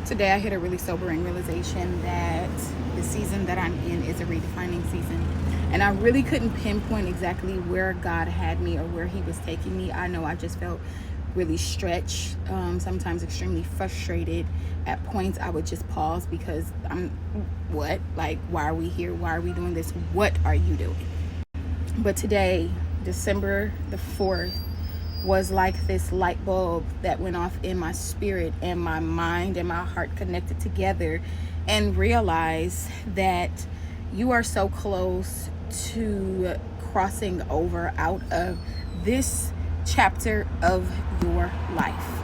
Today I hit a really sobering realization that the season that I'm in is a redefining season. And I really couldn't pinpoint exactly where God had me or where he was taking me. I know I just felt really stretched, sometimes extremely frustrated. At points I would just pause because what? Like, why are we here? Why are we doing this? What are you doing? But today, December the 4th, was like this light bulb that went off in my spirit, and my mind and my heart connected together and realized that you are so close to crossing over out of this chapter of your life.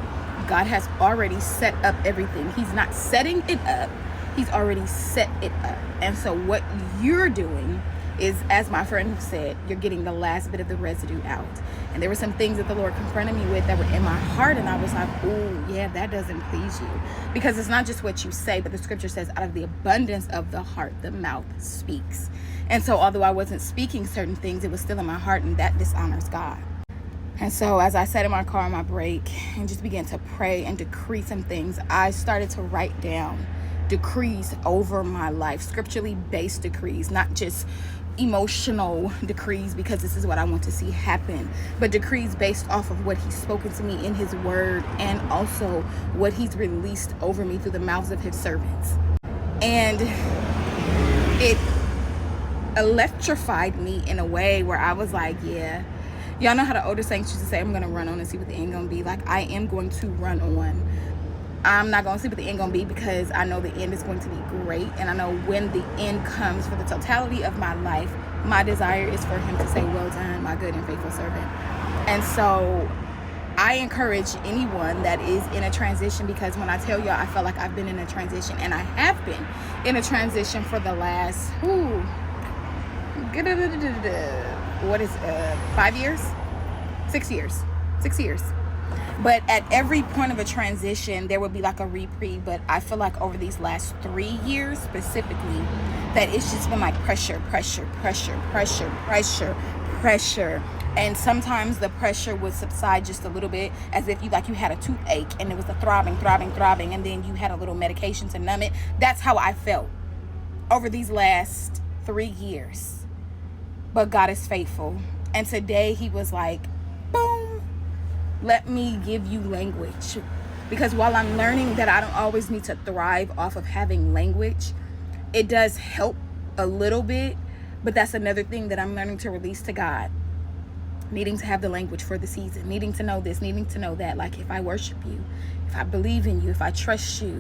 God has already set up everything. He's not setting it up. He's already set it up. And so what you're doing is, as my friend said, you're getting the last bit of the residue out. And there were some things that the Lord confronted me with that were in my heart, and I was like, oh yeah, that doesn't please you. Because it's not just what you say, but the scripture says out of the abundance of the heart the mouth speaks. And so although I wasn't speaking certain things, it was still in my heart, and that dishonors God. And so as I sat in my car on my break and just began to pray and decree some things, I started to write down decrees over my life, scripturally based decrees, not just emotional decrees because this is what I want to see happen, but decrees based off of what he's spoken to me in his word, and also what he's released over me through the mouths of his servants. And it electrified me in a way where I was like, yeah, y'all know how the older saints used to say, I'm gonna run on and see what the end gonna be. Like, I am going to run on. I'm not going to see what the end going to be, because I know the end is going to be great. And I know when the end comes for the totality of my life, my desire is for him to say, well done, my good and faithful servant. And so I encourage anyone that is in a transition, because when I tell y'all, I felt like I've been in a transition, and I have been in a transition for the last, 5 years? 6 years. 6 years. But at every point of a transition, there would be like a reprieve. But I feel like over these last 3 years specifically, that it's just been like pressure. And sometimes the pressure would subside just a little bit, as if you had a toothache and it was a throbbing, and then you had a little medication to numb it. That's how I felt over these last 3 years. But God is faithful. And today he was like, boom. Let me give you language. Because while I'm learning that I don't always need to thrive off of having language, it does help a little bit. But that's another thing that I'm learning to release to God. Needing to have the language for the season. Needing to know this, needing to know that. Like, if I worship you, if I believe in you, if I trust you,